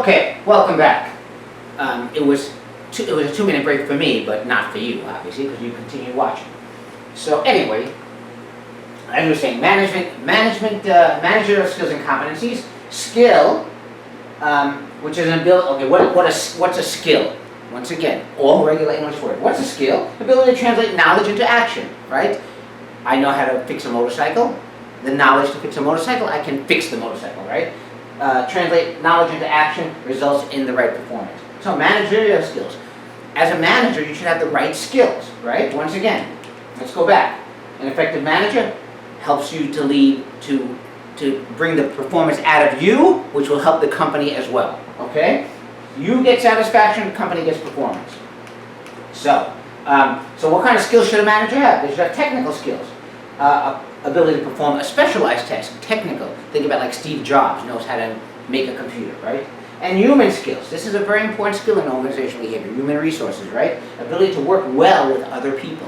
Okay, welcome back. It was a 2-minute break for me, but not for you, obviously, because you continue watching. So anyway, as we were saying, managerial skills and competencies. Skill, which is an ability. Okay, what's a skill? Once again, all regular English word. What's a skill? Ability to translate knowledge into action, right? I know how to fix a motorcycle. The knowledge to fix a motorcycle, I can fix the motorcycle, right? Translate knowledge into action results in the right performance. So managerial skills. As a manager, you should have the right skills, right? Once again, let's go back. An effective manager helps you to lead, to bring the performance out of you, which will help the company as well, okay? You get satisfaction, the company gets performance. So what kind of skills should a manager have? They should have technical skills. Ability to perform a specialized task, technical. Think about like Steve Jobs knows how to make a computer, right? And human skills. This is a very important skill in organizational behavior. Human resources, right? Ability to work well with other people.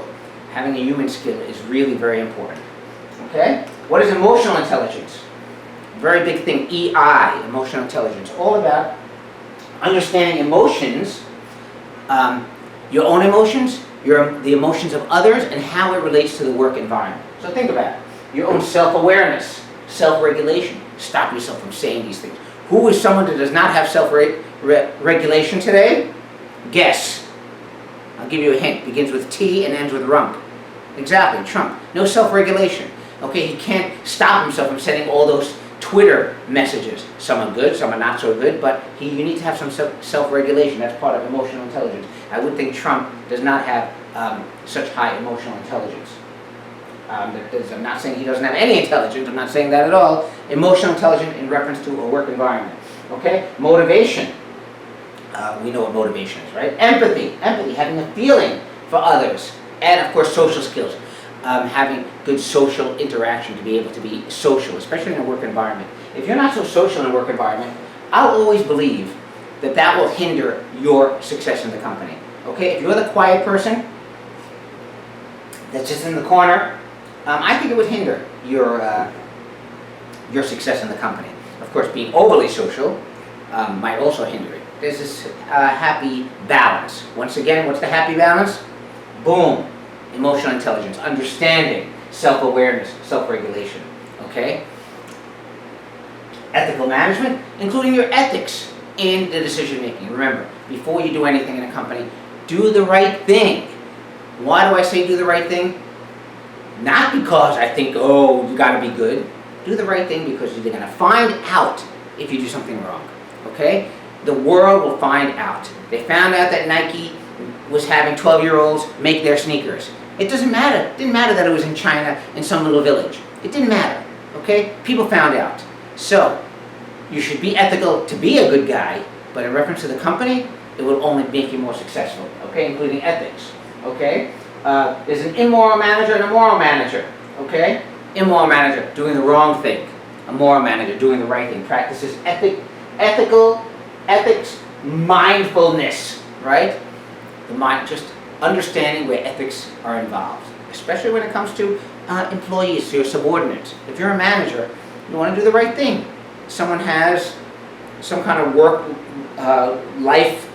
Having a human skill is really very important. Okay? What is emotional intelligence? Very big thing. EI, emotional intelligence. All about understanding emotions, your own emotions, the emotions of others, and how it relates to the work environment. So think about it. Your own self-awareness, self-regulation. Stop yourself from saying these things. Who is someone that does not have self-regulation today? Guess. I'll give you a hint. Begins with T and ends with rump. Exactly, Trump. No self-regulation. Okay, he can't stop himself from sending all those Twitter messages. Some are good, some are not so good, but you need to have some self-regulation. That's part of emotional intelligence. I would think Trump does not have such high emotional intelligence. I'm not saying he doesn't have any intelligence. I'm not saying that at all. Emotional intelligence in reference to a work environment. Okay? Motivation. We know what motivation is, right? Empathy, having a feeling for others. And of course, social skills. Having good social interaction, to be able to be social, especially in a work environment. If you're not so social in a work environment, I'll always believe that will hinder your success in the company. Okay? If you're the quiet person that's just in the corner, I think it would hinder your success in the company. Of course, being overly social might also hinder it. There's this happy balance. Once again, what's the happy balance? Boom. Emotional intelligence, understanding, self-awareness, self-regulation. Okay? Ethical management, including your ethics in the decision-making. Remember, before you do anything in a company, do the right thing. Why do I say do the right thing? Not because I think, oh, you got to be good. Do the right thing because you're going to find out if you do something wrong. Okay? The world will find out. They found out that Nike was having 12-year-olds make their sneakers. It doesn't matter. It didn't matter that it was in China in some little village. It didn't matter. Okay? People found out. So, you should be ethical to be a good guy, but in reference to the company, it will only make you more successful. Okay? Including ethics. Okay? There's an immoral manager and a moral manager, okay? Immoral manager, doing the wrong thing. A moral manager, doing the right thing. Practices ethics, mindfulness, right? Just understanding where ethics are involved, especially when it comes to employees, to your subordinates. If you're a manager, you want to do the right thing. Someone has some kind of work, life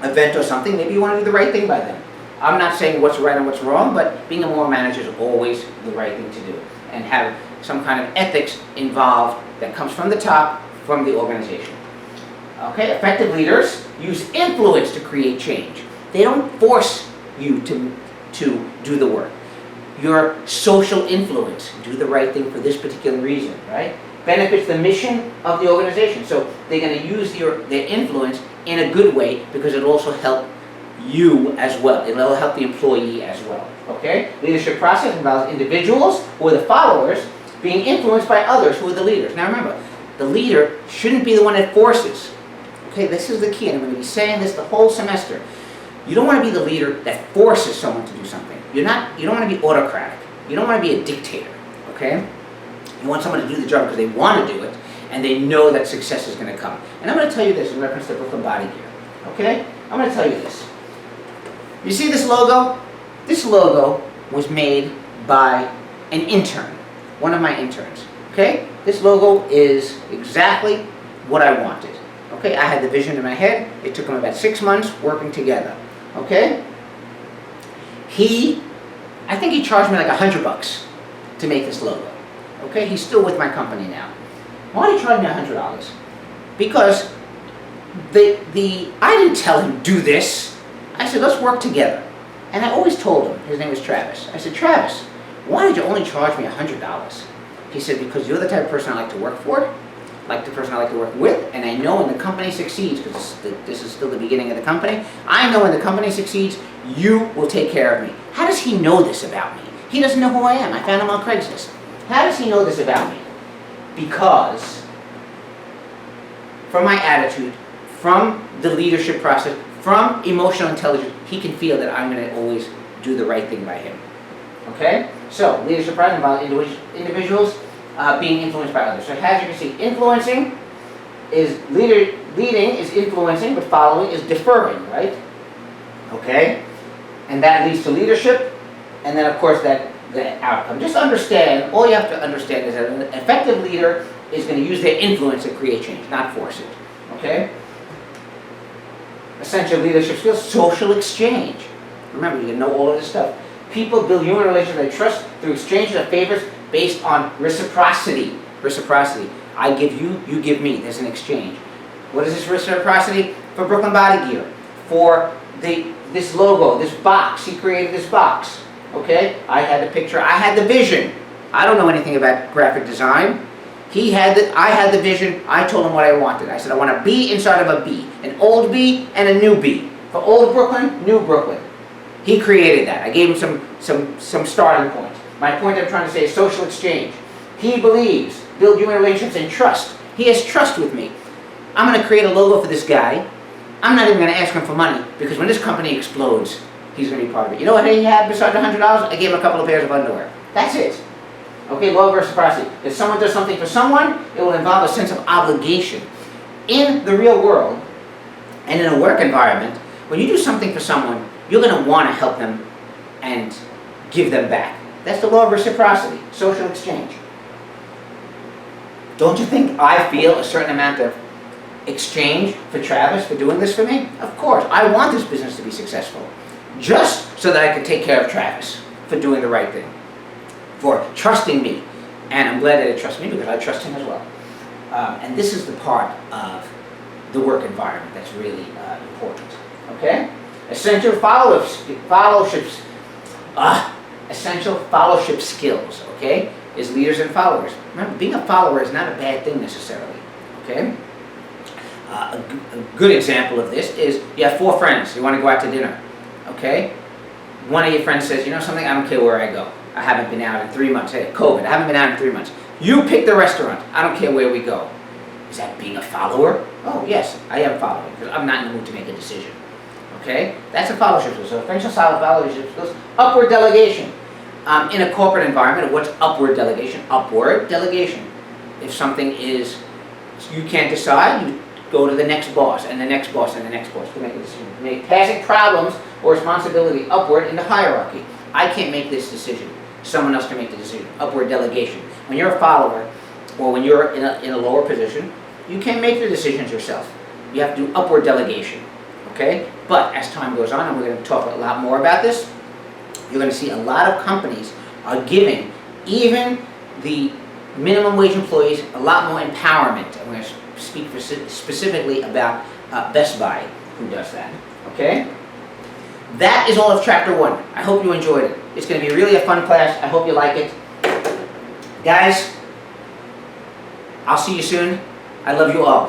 event or something, maybe you want to do the right thing by them. I'm not saying what's right and what's wrong, but being a moral manager is always the right thing to do. And have some kind of ethics involved that comes from the top, from the organization. Okay, effective leaders use influence to create change. They don't force you to do the work. Your social influence, do the right thing for this particular reason, right? Benefits the mission of the organization. So they're going to use their influence in a good way because it'll also help you as well. It'll help the employee as well. Okay? Leadership process involves individuals who are the followers being influenced by others who are the leaders. Now remember, the leader shouldn't be the one that forces. Okay, this is the key, and I'm going to be saying this the whole semester. You don't want to be the leader that forces someone to do something. You don't want to be autocratic. You don't want to be a dictator. Okay? You want someone to do the job because they want to do it, and they know that success is going to come. And I'm going to tell you this in reference to Brooklyn Body Gear. Okay? I'm going to tell you this. You see this logo? This logo was made by an intern, one of my interns. Okay? This logo is exactly what I wanted. Okay, I had the vision in my head. It took him about 6 months working together. Okay? I think he charged me like $100 to make this logo. Okay, he's still with my company now. Why did he charge me $100? Because I didn't tell him, do this. I said, let's work together. And I always told him, his name was Travis. I said, Travis, why did you only charge me $100? He said, because you're the type of person I like to work for, like the person I like to work with, and I know when the company succeeds, because this is still the beginning of the company, I know when the company succeeds, you will take care of me. How does he know this about me? He doesn't know who I am. I found him on Craigslist. How does he know this about me? Because from my attitude, from the leadership process, from emotional intelligence, he can feel that I'm going to always do the right thing by him. Okay? So, leadership process involves individuals being influenced by others. So as you can see, influencing is leading is influencing, but following is deferring, right? Okay? And that leads to leadership, and then of course the outcome. Just understand, all you have to understand is that an effective leader is going to use their influence to create change, not force it. Okay? Essential leadership skills, social exchange. Remember, you can know all of this stuff. People build human relationships they trust through exchanges of favors based on reciprocity. Reciprocity. I give you, you give me. There's an exchange. What is this reciprocity? For Brooklyn Body Gear. For this logo, this box. He created this box. Okay? I had the picture. I had the vision. I don't know anything about graphic design. I had the vision. I told him what I wanted. I said, I want a B inside of a B. An old B and a new B. For old Brooklyn, new Brooklyn. He created that. I gave him some starting points. My point I'm trying to say is social exchange. He believes, build human relationships and trust. He has trust with me. I'm going to create a logo for this guy. I'm not even going to ask him for money, because when this company explodes, he's going to be part of it. You know what he had besides the $100? I gave him a couple of pairs of underwear. That's it. Okay, law of reciprocity. If someone does something for someone, it will involve a sense of obligation. In the real world, and in a work environment, when you do something for someone, you're going to want to help them and give them back. That's the law of reciprocity, social exchange. Don't you think I feel a certain amount of exchange for Travis for doing this for me? Of course. I want this business to be successful, just so that I can take care of Travis for doing the right thing, for trusting me. And I'm glad that he trusts me, because I trust him as well. And this is the part of the work environment that's really important. Okay? Essential essential fellowship skills, okay, is leaders and followers. Remember, being a follower is not a bad thing necessarily, okay? A good example of this is you have 4 friends, you want to go out to dinner, okay? One of your friends says, you know something, I don't care where I go. I haven't been out in 3 months. Hey, COVID, I haven't been out in 3 months. You pick the restaurant. I don't care where we go. Is that being a follower? Oh, yes, I am following, because I'm not in the mood to make a decision. Okay? That's a fellowship skill. So essential style of fellowship skills. Upward delegation. In a corporate environment, what's upward delegation? Upward delegation. If something is, you can't decide, you go to the next boss, and the next boss, and the next boss to make a decision. Passing problems or responsibility upward in the hierarchy. I can't make this decision. Someone else can make the decision. Upward delegation. When you're a follower, or when you're in a lower position, you can't make the decisions yourself. You have to do upward delegation. Okay? But as time goes on, and we're going to talk a lot more about this, you're going to see a lot of companies are giving even the minimum wage employees a lot more empowerment. And we're going to speak specifically about Best Buy, who does that. Okay? That is all of Chapter 1. I hope you enjoyed it. It's going to be really a fun class. I hope you like it. Guys, I'll see you soon. I love you all.